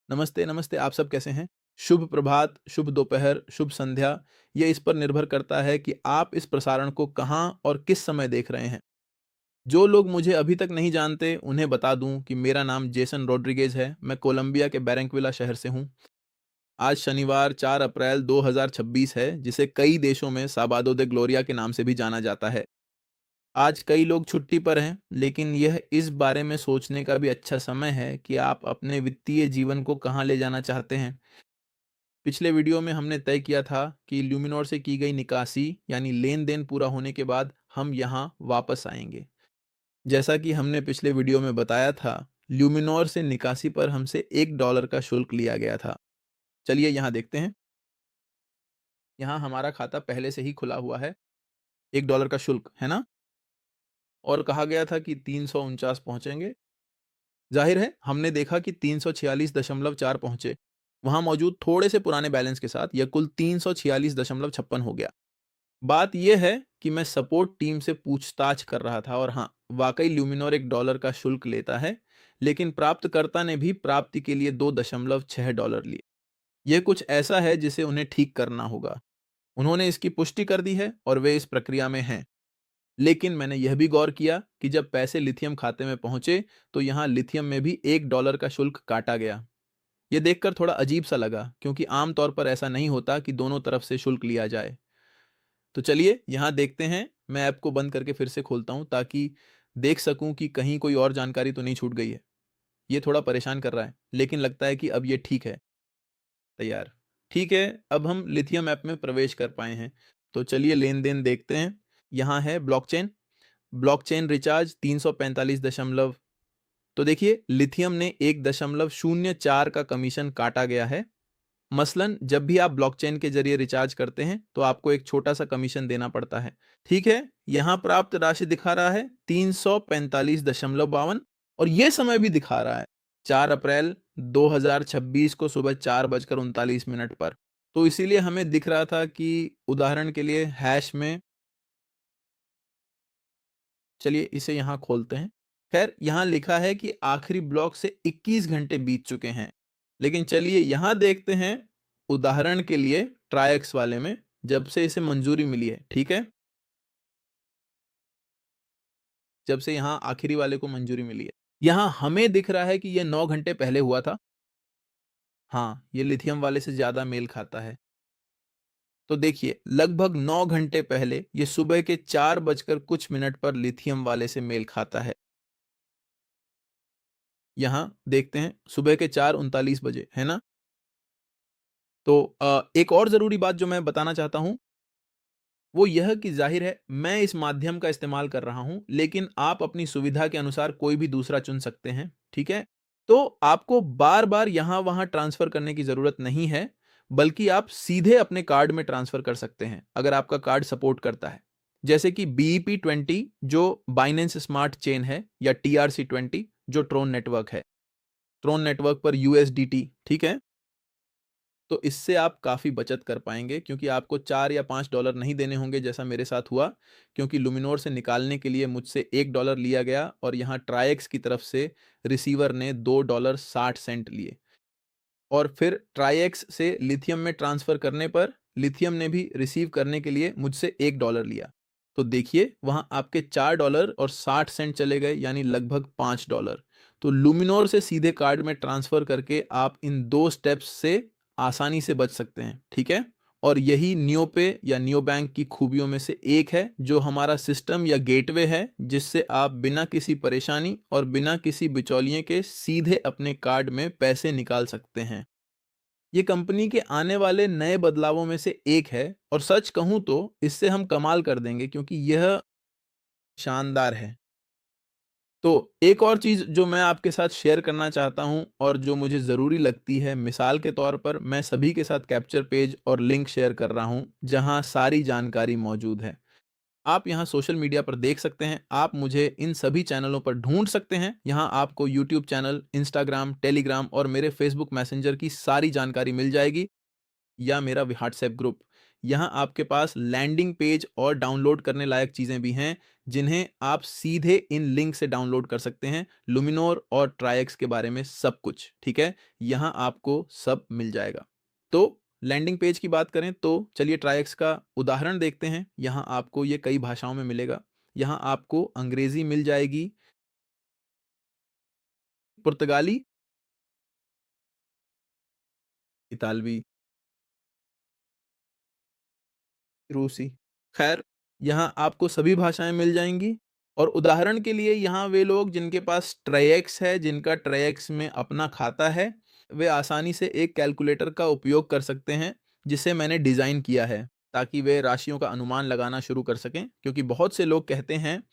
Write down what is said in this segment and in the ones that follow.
नमस्ते, नमस्ते, आप सब कैसे हैं? शुभ प्रभात, शुभ दोपहर, शुभ संध्या, ये इस पर निर्भर करता है कि आप इस प्रसारण को कहाँ और किस समय देख रहे हैं। जो लोग मुझे अभी तक नहीं जानते, उन्हें बता दूँ कि मेरा नाम जेसन रॉड्रिगेज़ है, मैं कोलंबिया के बैरंक्विला शहर से हूँ। आज शनिवार 4 अप्रैल 2026 है, जिसे कई देशों में साबादो दे ग्लोरिया के नाम से भी जाना जाता है। आज कई लोग छुट्टी पर हैं, लेकिन यह इस बारे में सोचने का भी अच्छा समय है कि आप अपने वित्तीय जीवन को कहाँ ले जाना चाहते हैं। पिछले वीडियो में हमने तय किया था कि ल्यूमिनोर से की गई निकासी यानी लेन-देन पूरा होने के बाद हम यहाँ वापस आएँगे। जैसा कि हमने पिछले वीडियो में बताया था, ल्यूमिनोर से निकासी पर हमसे $1 का शुल्क लिया गया था। चलिए यहाँ देखते हैं। यहाँ हमारा खाता पहले से ही खुला हुआ है, $1 का शुल्क, है ना? और कहा गया था कि 349 पहुँचेंगे। ज़ाहिर है, हमने देखा कि 346.4 पहुँचे। वहाँ मौजूद थोड़े से पुराने बैलेंस के साथ यह कुल 346.56 हो गया। बात ये है कि मैं सपोर्ट टीम से पूछताछ कर रहा था और हाँ, वाकई ल्यूमिनोर $1 का शुल्क लेता है, लेकिन प्राप्तकर्ता ने भी प्राप्ति के लिए $2.6 लिए। यह कुछ ऐसा है जिसे उन्हें ठीक करना होगा। उन्होंने इसकी पुष्टि कर दी है और वे इस प्रक्रिया में हैं। लेकिन मैंने यह भी गौर किया कि जब पैसे लिथियम खाते में पहुंचे, तो यहाँ लिथियम में भी $1 का शुल्क काटा गया। यह देखकर थोड़ा अजीब सा लगा, क्योंकि आमतौर पर ऐसा नहीं होता कि दोनों तरफ से शुल्क लिया जाए। तो चलिए यहाँ देखते हैं। मैं ऐप को बंद करके फिर से खोलता हूँ ताकि देख सकूँ कि कहीं कोई और जानकारी तो नहीं छूट गई है। ये थोड़ा परेशान कर रहा है, लेकिन लगता है कि अब ये ठीक है। तैयार। ठीक है, अब हम लिथियम ऐप में प्रवेश कर पाए हैं। तो चलिए लेन-देन देखते हैं। यहाँ है ब्लॉकचेन। ब्लॉकचेन रिचार्ज 345 दशमलव। तो देखिए लिथियम ने 1.04 का कमीशन काटा गया है। मसलन जब भी आप ब्लॉकचेन के जरिए रिचार्ज करते हैं, तो आपको एक छोटा सा कमीशन देना पड़ता है। ठीक है, यहाँ प्राप्त राशि दिखा रहा है 345.52 और ये समय भी दिखा रहा है 4 अप्रैल 2026 को सुबह 4:39 पर। तो इसीलिए हमें दिख रहा था कि उदाहरण के लिए हैश में, चलिए इसे यहाँ खोलते हैं। खैर यहाँ लिखा है कि आखिरी ब्लॉक से 21 घंटे बीत चुके हैं। लेकिन चलिए यहाँ देखते हैं, उदाहरण के लिए ट्रायक्स वाले में जब से इसे मंजूरी मिली है, ठीक है? जब से यहाँ आखिरी वाले को मंजूरी मिली है। यहाँ हमें दिख रहा है कि ये 9 घंटे पहले हुआ था। हाँ, ये लिथियम वाले से ज़्यादा मेल खाता है। तो देखिए लगभग 9 घंटे पहले ये सुबह के 4 बजकर कुछ मिनट पर लिथियम वाले से मेल खाता है। यहाँ देखते हैं सुबह के 4:39 बजे, है ना? तो एक और ज़रूरी बात जो मैं बताना चाहता हूँ, वो यह कि ज़ाहिर है मैं इस माध्यम का इस्तेमाल कर रहा हूँ, लेकिन आप अपनी सुविधा के अनुसार कोई भी दूसरा चुन सकते हैं, ठीक है? तो आपको बार-बार यहाँ-वहाँ ट्रांसफ़र करने की ज़रूरत नहीं है, बल्कि आप सीधे अपने कार्ड में ट्रांसफ़र कर सकते हैं, अगर आपका कार्ड सपोर्ट करता है। जैसे कि BEP20 जो बाइनेंस स्मार्ट चेन है या TRC20 जो ट्रोन नेटवर्क है। ट्रोन नेटवर्क पर USDT, ठीक है? तो इससे आप काफ़ी बचत कर पाएँगे, क्योंकि आपको 4 या $5 नहीं देने होंगे जैसा मेरे साथ हुआ, क्योंकि लुमिनोर से निकालने के लिए मुझसे $1 लिया गया और यहाँ ट्राइएक्स की तरफ से रिसीवर ने $2.60 लिए और फिर ट्राइएक्स से लिथियम में ट्रांसफ़र करने पर लिथियम ने भी रिसीव करने के लिए मुझसे $1 लिया। तो देखिए वहाँ आपके $4 और 60 सेंट चले गए, यानी लगभग $5। तो लुमिनोर से सीधे कार्ड में ट्रांसफ़र करके आप इन 2 स्टेप्स से आसानी से बच सकते हैं, ठीक है? और यही नियोपे या नियो बैंक की खूबियों में से एक है, जो हमारा सिस्टम या गेटवे है, जिससे आप बिना किसी परेशानी और बिना किसी बिचौलिए के सीधे अपने कार्ड में पैसे निकाल सकते हैं। ये कंपनी के आने वाले नए बदलावों में से एक है और सच कहूँ तो इससे हम कमाल कर देंगे, क्योंकि यह शानदार है। तो एक और चीज़ जो मैं आपके साथ शेयर करना चाहता हूँ और जो मुझे ज़रूरी लगती है, मिसाल के तौर पर मैं सभी के साथ कैप्चर पेज और लिंक शेयर कर रहा हूँ, जहाँ सारी जानकारी मौजूद है। आप यहाँ सोशल मीडिया पर देख सकते हैं, आप मुझे इन सभी चैनलों पर ढूँढ सकते हैं। यहाँ आपको यूट्यूब चैनल, इंस्टाग्राम, टेलीग्राम और मेरे फेसबुक मैसेंजर की सारी जानकारी मिल जाएगी, या मेरा व्हाट्सएप ग्रुप। यहाँ आपके पास लैंडिंग पेज और डाउनलोड करने लायक चीज़ें भी हैं, जिन्हें आप सीधे इन लिंक से डाउनलोड कर सकते हैं। लुमिनोर और ट्राइएक्स के बारे में सब कुछ, ठीक है? यहाँ आपको सब मिल जाएगा। तो लैंडिंग पेज की बात करें तो चलिए ट्राइएक्स का उदाहरण देखते हैं। यहाँ आपको ये कई भाषाओं में मिलेगा। यहाँ आपको अंग्रेज़ी मिल जाएगी, पुर्तगाली, इतालवी, रूसी, खैर यहाँ आपको सभी भाषाएँ मिल जाएँगी। और उदाहरण के लिए यहाँ वे लोग जिनके पास ट्राइएक्स है, जिनका ट्राइएक्स में अपना खाता है, वे आसानी से एक कैलकुलेटर का उपयोग कर सकते हैं, जिसे मैंने डिज़ाइन किया है, ताकि वे राशियों का अनुमान लगाना शुरू कर सकें। क्योंकि बहुत से लोग कहते हैं,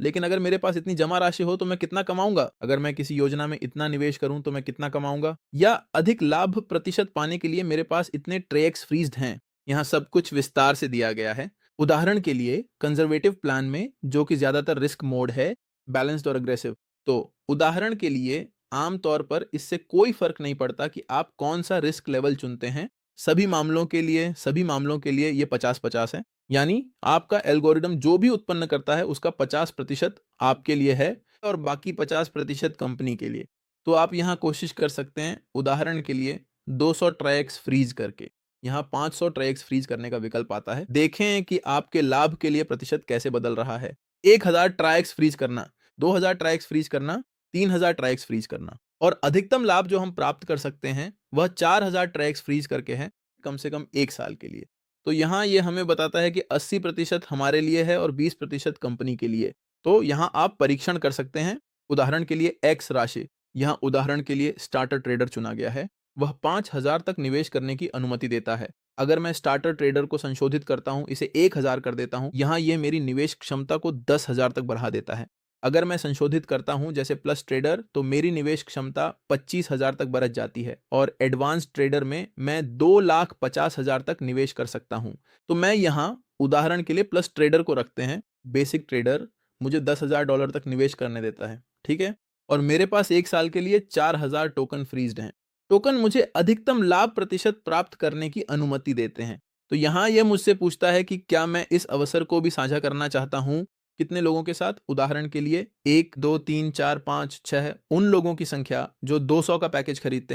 लेकिन अगर मेरे पास इतनी जमा राशि हो तो मैं कितना कमाऊँगा? अगर मैं किसी योजना में इतना निवेश करूँ तो मैं कितना कमाऊँगा? या अधिक लाभ प्रतिशत पाने के लिए मेरे पास इतने ट्रेक्स फ्रीज़्ड हैं। यहाँ सब कुछ विस्तार से दिया गया है। उदाहरण के लिए कंजर्वेटिव प्लान में, जो कि ज़्यादातर रिस्क मोड है, बैलेंस्ड और अग्रेसिव, तो उदाहरण के लिए आम तौर पर इससे कोई फ़र्क नहीं पड़ता कि आप कौन-सा रिस्क लेवल चुनते हैं। सभी मामलों के लिए ये 50-50 है। यानी आपका एल्गोरिदम जो भी उत्पन्न करता है उसका 50% आपके लिए है और बाकी 50% कंपनी के लिए। तो आप यहाँ कोशिश कर सकते हैं, उदाहरण के लिए 200 ट्रायक्स फ्रीज़ करके। यहाँ 500 ट्रायक्स फ्रीज़ करने का विकल्प आता है। देखें कि आपके लाभ के लिए प्रतिशत कैसे बदल रहा है। 1000 ट्रायक्स फ्रीज़ करना, 2000 ट्रायक्स फ्रीज़ करना, 3000 ट्रायक्स फ्रीज़ करना। और अधिकतम लाभ जो हम प्राप्त कर सकते हैं, वह 4000 ट्रायक्स फ्रीज़ करके है, कम से कम 1 साल के लिए। तो यहाँ ये हमें बताता है कि 80% हमारे लिए है और 20% कंपनी के लिए। तो यहाँ आप परीक्षण कर सकते हैं। उदाहरण के लिए एक्स राशि, यहाँ उदाहरण के लिए स्टार्टर ट्रेडर चुना गया है। वह 5000 तक निवेश करने की अनुमति देता है। अगर मैं स्टार्टर ट्रेडर को संशोधित करता हूँ, इसे 1000 कर देता हूँ, यहाँ ये मेरी निवेश क्षमता को 10,000 तक बढ़ा देता है। अगर मैं संशोधित करता हूं जैसे प्लस ट्रेडर, तो मेरी निवेश क्षमता 25,000 तक बढ़ जाती है और एडवांस ट्रेडर में मैं 2,50,000 तक निवेश कर सकता हूं। तो मैं यहां उदाहरण के लिए प्लस ट्रेडर को रखते हैं। बेसिक ट्रेडर मुझे $10,000 तक निवेश करने देता है, ठीक है? और मेरे पास 1 साल के लिए 4,000 टोकन फ्रीज्ड हैं। टोकन मुझे अधिकतम लाभ प्रतिशत प्राप्त करने की अनुमति देते हैं। तो यहाँ यह मुझसे पूछता है कि क्या मैं इस अवसर को भी साझा करना चाहता हूं। कितने लोगों के साथ? उदाहरण के लिए 1, 2, 3, 4, 5, 6 उन लोगों की संख्या जो 200 का पैकेज खरीदते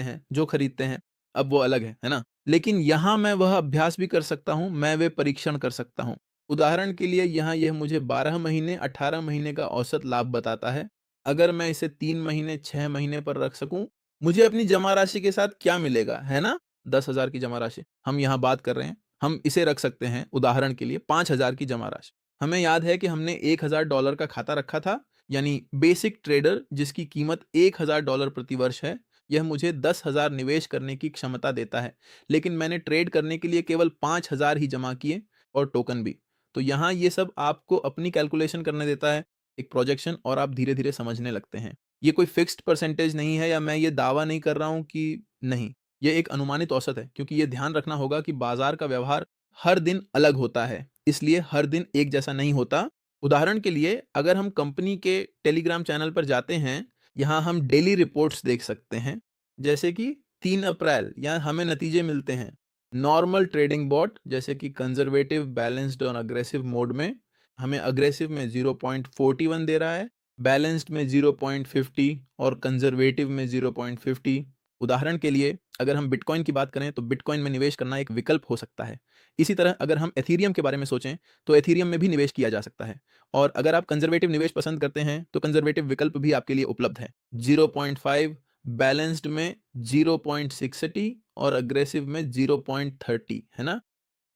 हैं, अब वो अलग है ना? लेकिन यहाँ मैं वह अभ्यास भी कर सकता हूँ, मैं वे परीक्षण कर सकता हूँ। उदाहरण के लिए यहाँ यह मुझे 12 महीने, 18 महीने का औसत लाभ बताता है। अगर मैं इसे 3 महीने, 6 महीने पर रख सकूँ, मुझे अपनी जमा राशि के साथ क्या मिलेगा, है ना? 10,000 की जमा राशि हम यहाँ बात कर रहे हैं। हम इसे रख सकते हैं उदाहरण के लिए 5,000 की जमा राशि। हमें याद है कि हमने $1,000 का खाता रखा था, यानी बेसिक ट्रेडर जिसकी कीमत $1,000 प्रति वर्ष है, यह मुझे 10,000 निवेश करने की क्षमता देता है। लेकिन मैंने ट्रेड करने के लिए केवल 5,000 ही जमा किए और टोकन भी। तो यहाँ ये सब आपको अपनी कैलकुलेशन करने देता है, एक प्रोजेक्शन, और आप धीरे-धीरे समझने लगते हैं। ये कोई फिक्स्ड परसेंटेज नहीं है या मैं ये दावा नहीं कर रहा हूँ कि नहीं, ये एक अनुमानित औसत है, क्योंकि ये ध्यान रखना होगा कि बाजार का व्यवहार हर दिन अलग होता है, इसलिए हर दिन एक जैसा नहीं होता। उदाहरण के लिए अगर हम कंपनी के टेलीग्राम चैनल पर जाते हैं, यहाँ हम डेली रिपोर्ट्स देख सकते हैं, जैसे कि 3 अप्रैल यहाँ हमें नतीजे मिलते हैं। नॉर्मल ट्रेडिंग बॉट जैसे कि कंजर्वेटिव, बैलेंस्ड और अग्रेसिव मोड में हमें अग्रेसिव में 0.41 दे रहा है, बैलेंस्ड में 0.50 और कंजर्वेटिव में 0.50। उदाहरण के लिए अगर हम बिटकॉइन की बात करें तो बिटकॉइन में निवेश करना एक विकल्प हो सकता है। इसी तरह अगर हम एथीरियम के बारे में सोचें तो एथीरियम में भी निवेश किया जा सकता है। और अगर आप कंजर्वेटिव निवेश पसंद करते हैं तो कंजर्वेटिव विकल्प भी आपके लिए उपलब्ध है। 0.5, बैलेंस्ड में 0.60 और अग्रेसिव में 0.30, है ना?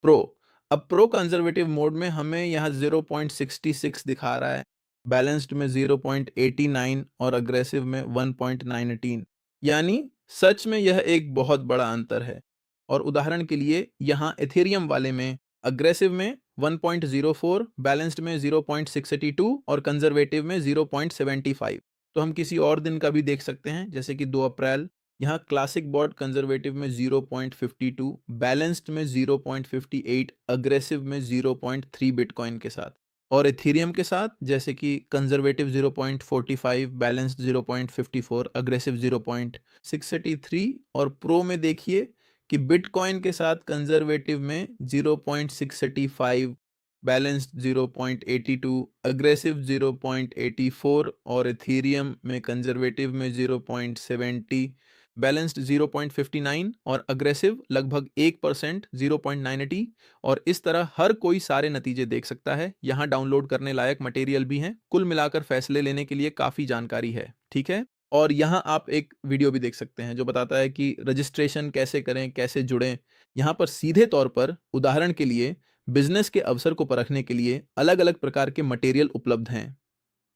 प्रो, अब प्रो कंजर्वेटिव मोड में हमें यहाँ 0.66 दिखा रहा है, बैलेंस्ड में 0.89 और अग्रेसिव में 1.19। यानी सच में यह एक बहुत बड़ा अंतर है। और उदाहरण के लिए यहाँ एथेरियम वाले में अग्रेसिव में 1.04, बैलेंस्ड में 0.682 और कंजर्वेटिव में 0.75। तो हम किसी और दिन का भी देख सकते हैं, जैसे कि 2 अप्रैल। यहाँ क्लासिक बॉट कंजर्वेटिव में 0.52, बैलेंस्ड में 0.58, अग्रेसिव में 0.3 बिटकॉइन के साथ। और एथेरियम के साथ जैसे कि कंजर्वेटिव 0.45, बैलेंस्ड 0.54, अग्रेसिव 0.683 और प्रो में देखिए कि बिटकॉइन के साथ कंजर्वेटिव में 0.685, बैलेंस्ड 0.82, अग्रेसिव 0.84 और इथेरियम में कंजर्वेटिव में 0.70, बैलेंस्ड 0.59 और अग्रेसिव लगभग 1% 0.90। और इस तरह हर कोई सारे नतीजे देख सकता है। यहाँ डाउनलोड करने लायक मटेरियल भी हैं। कुल मिलाकर फैसले लेने के लिए काफ़ी जानकारी है, ठीक है। और यहाँ आप एक वीडियो भी देख सकते हैं जो बताता है कि रजिस्ट्रेशन कैसे करें, कैसे जुड़ें। यहाँ पर सीधे तौर पर उदाहरण के लिए बिजनेस के अवसर को परखने के लिए अलग अलग प्रकार के मटेरियल उपलब्ध हैं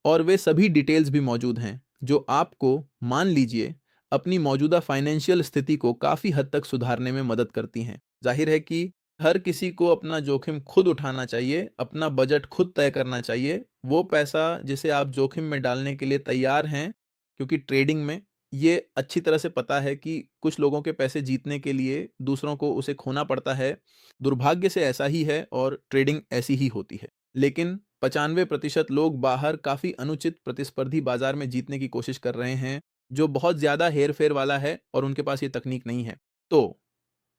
और वे सभी डिटेल्स भी मौजूद हैं जो आपको, मान लीजिए, अपनी मौजूदा फाइनेंशियल स्थिति को काफ़ी हद तक सुधारने में मदद करती हैं। जाहिर है कि हर किसी को अपना जोखिम खुद उठाना चाहिए, अपना बजट खुद तय करना चाहिए। वो पैसा जिसे आप जोखिम में डालने के लिए तैयार हैं, क्योंकि ट्रेडिंग में ये अच्छी तरह से पता है कि कुछ लोगों के पैसे जीतने के लिए दूसरों को उसे खोना पड़ता है। दुर्भाग्य से ऐसा ही है और ट्रेडिंग ऐसी ही होती है। लेकिन 95% लोग बाहर काफ़ी अनुचित प्रतिस्पर्धी बाजार में जीतने की कोशिश कर रहे हैं, जो बहुत ज़्यादा हेर-फेर वाला है और उनके पास ये तकनीक नहीं है। तो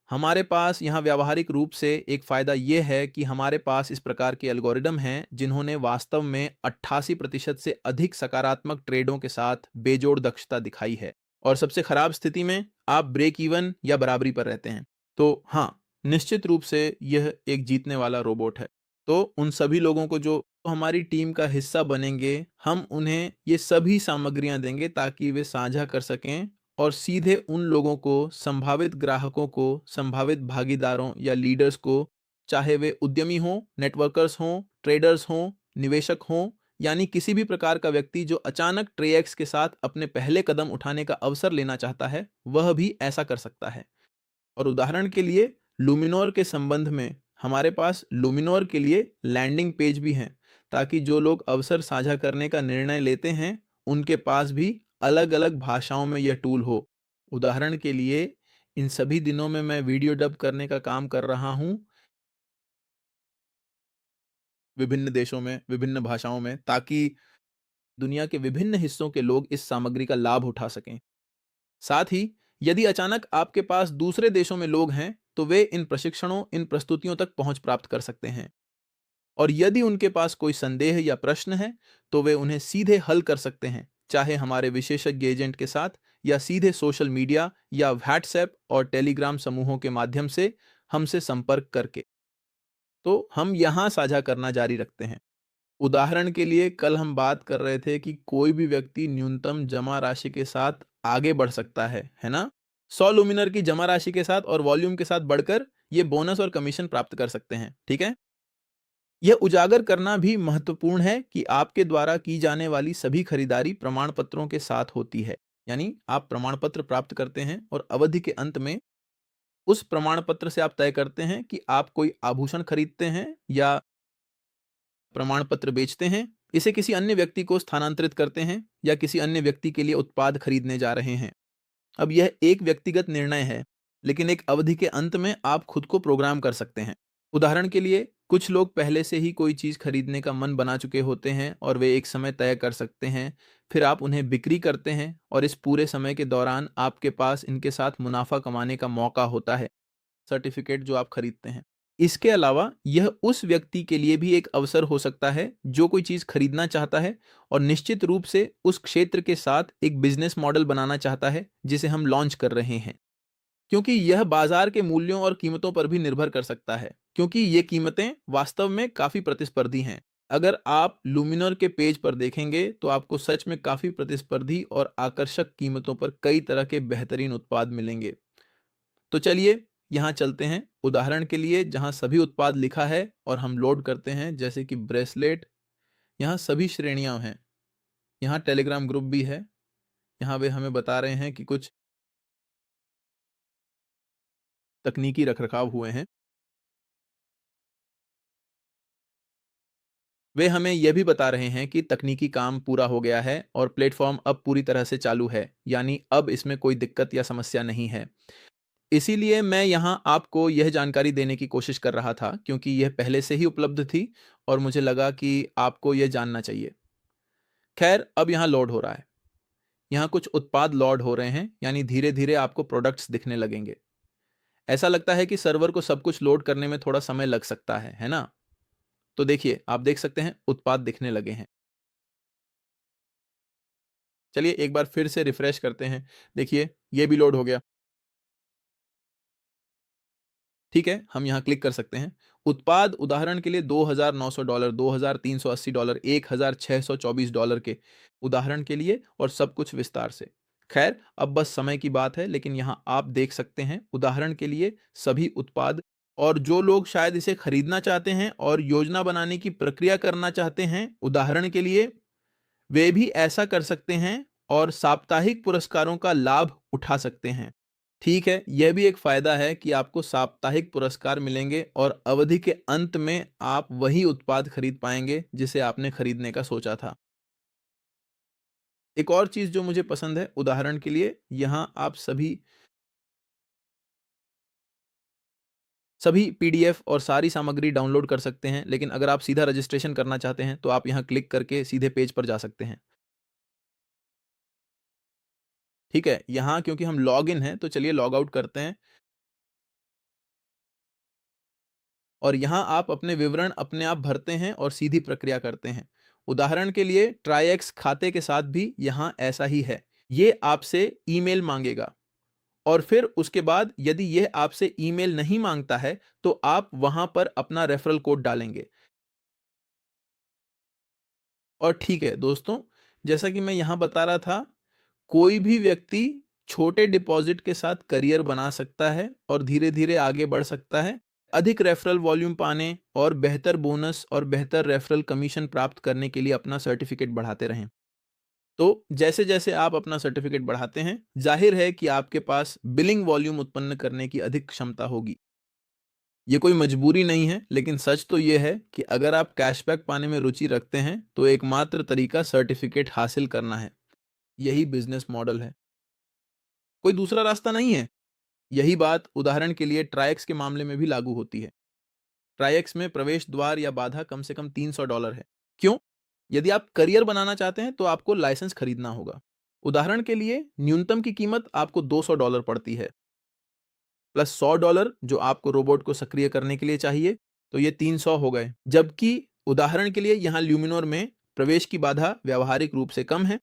हमारे पास यहाँ व्यावहारिक रूप से एक फ़ायदा ये है कि हमारे पास इस प्रकार के एल्गोरिदम हैं जिन्होंने वास्तव में 88% से अधिक सकारात्मक ट्रेडों के साथ बेजोड़ दक्षता दिखाई है और सबसे खराब स्थिति में आप ब्रेक इवन या बराबरी पर रहते हैं। तो हाँ, निश्चित रूप से यह एक जीतने वाला रोबोट है। तो उन सभी लोगों को जो हमारी टीम का हिस्सा बनेंगे, हम उन्हें ये सभी सामग्रियां देंगे ताकि वे साझा कर सकें और सीधे उन लोगों को, संभावित ग्राहकों को, संभावित भागीदारों या लीडर्स को, चाहे वे उद्यमी हों, नेटवर्कर्स हों, ट्रेडर्स हों, निवेशक हों, यानी किसी भी प्रकार का व्यक्ति जो अचानक ट्रेएक्स के साथ अपने पहले कदम उठाने का अवसर लेना चाहता है, वह भी ऐसा कर सकता है। और उदाहरण के लिए लुमिनोर के संबंध में हमारे पास लुमिनोर के लिए लैंडिंग पेज भी हैं, ताकि जो लोग अवसर साझा करने का निर्णय लेते हैं, उनके पास भी अलग-अलग भाषाओं में यह टूल हो। उदाहरण के लिए इन सभी दिनों में मैं वीडियो डब करने का काम कर रहा हूँ विभिन्न देशों में, विभिन्न भाषाओं में, ताकि दुनिया के विभिन्न हिस्सों के लोग इस सामग्री का लाभ उठा सकें। साथ ही यदि अचानक आपके पास दूसरे देशों में लोग हैं, तो वे इन प्रशिक्षणों, इन प्रस्तुतियों तक पहुंच प्राप्त कर सकते हैं। और यदि उनके पास कोई संदेह या प्रश्न है, तो वे उन्हें सीधे हल कर सकते हैं, चाहे हमारे विशेषज्ञ एजेंट के साथ या सीधे सोशल मीडिया या व्हाट्सएप और टेलीग्राम समूहों के माध्यम से हमसे संपर्क करके। तो हम यहाँ साझा करना जारी रखते हैं। उदाहरण के लिए कल हम बात कर रहे थे कि कोई भी व्यक्ति न्यूनतम जमा राशि के साथ आगे बढ़ सकता है ना? 100 लुमिनर की जमा राशि के साथ और वॉल्यूम के साथ बढ़कर ये बोनस और कमीशन प्राप्त कर सकते हैं, ठीक है? यह उजागर करना भी महत्वपूर्ण है कि आपके द्वारा की जाने वाली सभी खरीदारी प्रमाण पत्रों के साथ होती है। यानी आप प्रमाण पत्र प्राप्त करते हैं और अवधि के अंत में उस प्रमाण पत्र से आप तय करते हैं कि आप कोई आभूषण खरीदते हैं या प्रमाण पत्र बेचते हैं, इसे किसी अन्य व्यक्ति को स्थानांतरित करते हैं या किसी अन्य व्यक्ति के लिए उत्पाद खरीदने जा रहे हैं। अब यह एक व्यक्तिगत निर्णय है, लेकिन एक अवधि के अंत में आप खुद को प्रोग्राम कर सकते हैं। उदाहरण के लिए कुछ लोग पहले से ही कोई चीज़ खरीदने का मन बना चुके होते हैं और वे एक समय तय कर सकते हैं, फिर आप उन्हें बिक्री करते हैं और इस पूरे समय के दौरान आपके पास इनके साथ मुनाफा कमाने का मौका होता है, सर्टिफिकेट जो आप खरीदते हैं। इसके अलावा यह उस व्यक्ति के लिए भी एक अवसर हो सकता है जो कोई चीज़ खरीदना चाहता है और निश्चित रूप से उस क्षेत्र के साथ एक बिजनेस मॉडल बनाना चाहता है जिसे हम लॉन्च कर रहे हैं, क्योंकि यह बाजार के मूल्यों और कीमतों पर भी निर्भर कर सकता है, क्योंकि ये कीमतें वास्तव में काफ़ी प्रतिस्पर्धी हैं। अगर आप लुमिनर के पेज पर देखेंगे तो आपको सच में काफ़ी प्रतिस्पर्धी और आकर्षक कीमतों पर कई तरह के बेहतरीन उत्पाद मिलेंगे। तो चलिए यहाँ चलते हैं उदाहरण के लिए जहाँ सभी उत्पाद लिखा है और हम लोड करते हैं, जैसे कि ब्रेसलेट। यहाँ सभी श्रेणियाँ हैं, यहाँ टेलीग्राम ग्रुप भी है। यहाँ वे हमें बता रहे हैं कि कुछ तकनीकी रखरखाव हुए हैं। वे हमें यह भी बता रहे हैं कि तकनीकी काम पूरा हो गया है और प्लेटफॉर्म अब पूरी तरह से चालू है, यानी अब इसमें कोई दिक्कत या समस्या नहीं है। इसीलिए मैं यहाँ आपको यह जानकारी देने की कोशिश कर रहा था, क्योंकि यह पहले से ही उपलब्ध थी और मुझे लगा कि आपको यह जानना चाहिए। खैर, अब यहाँ लोड हो रहा है। यहाँ कुछ उत्पाद लोड हो रहे हैं, यानी धीरे धीरे आपको प्रोडक्ट्स दिखने लगेंगे। ऐसा लगता है कि सर्वर को सब कुछ लोड करने में थोड़ा समय लग सकता है ना? तो देखिए, आप देख सकते हैं उत्पाद दिखने लगे हैं। चलिए एक बार फिर से रिफ्रेश करते हैं। देखिए, ये भी लोड हो गया। ठीक है, हम यहाँ क्लिक कर सकते हैं। उत्पाद उदाहरण के लिए $2,900, $2,380, $1,624 के उदाहरण के लिए और सब कुछ विस्तार से। खैर, अब बस समय की बात है, लेकिन यहाँ आप देख सकते हैं उदाहरण के लिए सभी उत्पाद और जो लोग शायद इसे खरीदना चाहते हैं और योजना बनाने की प्रक्रिया करना चाहते हैं, उदाहरण के लिए वे भी ऐसा कर सकते हैं और साप्ताहिक पुरस्कारों का लाभ उठा सकते हैं। ठीक है, यह भी एक फ़ायदा है कि आपको साप्ताहिक पुरस्कार मिलेंगे और अवधि के अंत में आप वही उत्पाद खरीद पाएँगे, जिसे आपने खरीदने का सोचा था। एक और चीज़ जो मुझे पसंद है, उदाहरण के लिए यहाँ आप सभी पीडीएफ और सारी सामग्री डाउनलोड कर सकते हैं, लेकिन अगर आप सीधा रजिस्ट्रेशन करना चाहते हैं, तो आप यहाँ क्लिक करके सीधे पेज पर जा सकते हैं। ठीक है, यहाँ क्योंकि हम लॉगिन हैं, तो चलिए लॉग आउट करते हैं। और यहाँ आप अपने विवरण अपने आप भरते हैं और सीधी प्रक्रिया करते हैं। उदाहरण के लिए ट्राईएक्स खाते के साथ भी यहाँ ऐसा ही है। ये आपसे ईमेल मांगेगा और फिर उसके बाद यदि यह आपसे ईमेल नहीं मांगता है, तो आप वहाँ पर अपना रेफरल कोड डालेंगे। और ठीक है दोस्तों, जैसा कि मैं यहाँ बता रहा था, कोई भी व्यक्ति छोटे डिपॉजिट के साथ करियर बना सकता है और धीरे-धीरे आगे बढ़ सकता है। अधिक रेफरल वॉल्यूम पाने और बेहतर बोनस और बेहतर रेफरल कमीशन प्राप्त करने के लिए अपना सर्टिफिकेट बढ़ाते रहें। तो जैसे-जैसे आप अपना सर्टिफिकेट बढ़ाते हैं, जाहिर है कि आपके पास बिलिंग वॉल्यूम उत्पन्न करने की अधिक क्षमता होगी। ये कोई मजबूरी नहीं है, लेकिन सच तो ये है कि अगर आप कैशबैक पाने में रुचि रखते हैं, तो एकमात्र तरीका सर्टिफिकेट हासिल करना है। यही बिज़नेस मॉडल है। कोई दूसरा रास्ता नहीं है। यही बात उदाहरण के लिए ट्रायक्स के मामले में भी लागू होती है। ट्रायक्स में प्रवेश द्वार या बाधा कम से कम $300 है। क्यों? यदि आप करियर बनाना चाहते हैं तो आपको लाइसेंस खरीदना होगा। उदाहरण के लिए न्यूनतम की कीमत आपको $200 पड़ती है, प्लस $100 जो आपको रोबोट को सक्रिय करने के लिए चाहिए, तो ये 300 हो गए। जबकि उदाहरण के लिए यहाँ ल्यूमिनोर में प्रवेश की बाधा व्यावहारिक रूप से कम है।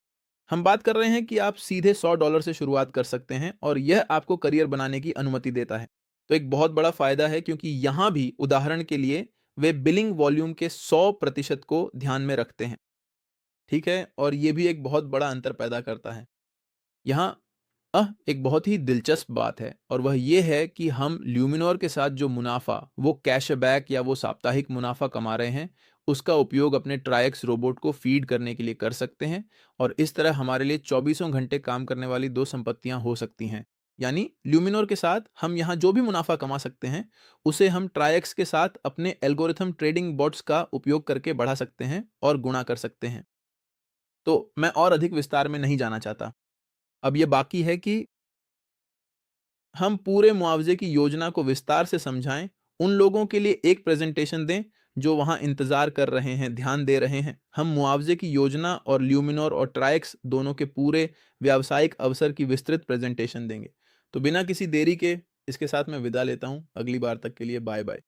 हम बात कर रहे हैं कि आप सीधे $100 से शुरुआत कर सकते हैं और यह आपको करियर बनाने की अनुमति देता है। तो एक बहुत बड़ा फायदा है क्योंकि यहाँ भी उदाहरण के लिए वे बिलिंग वॉल्यूम के 100% को ध्यान में रखते हैं। ठीक है, और ये भी एक बहुत बड़ा अंतर पैदा करता है। यहाँ एक बहुत ही दिलचस्प बात है और वह ये है कि हम ल्यूमिनोर के साथ जो मुनाफा, वो कैशबैक या वो साप्ताहिक मुनाफा कमा रहे हैं, उसका उपयोग अपने ट्रायक्स रोबोट को फीड करने के लिए कर सकते हैं और इस तरह हमारे लिए चौबीसों घंटे काम करने वाली दो संपत्तियां हो सकती हैं। यानी ल्यूमिनोर के साथ हम यहाँ जो भी मुनाफा कमा सकते हैं, उसे हम ट्रायक्स के साथ अपने एल्गोरिथम ट्रेडिंग बॉट्स का उपयोग करके बढ़ा सकते हैं और गुणा कर सकते हैं। तो मैं और अधिक विस्तार में नहीं जाना चाहता। अब ये बाकी है कि हम पूरे मुआवजे की योजना को विस्तार से समझाएं, उन लोगों के लिए एक प्रेजेंटेशन दें जो वहां इंतजार कर रहे हैं, ध्यान दे रहे हैं। हम मुआवजे की योजना और ल्यूमिनोर और ट्रायक्स दोनों के पूरे व्यावसायिक अवसर की विस्तृत प्रेजेंटेशन देंगे। तो बिना किसी देरी के इसके साथ मैं विदा लेता हूं। अगली बार तक के लिए बाय बाय।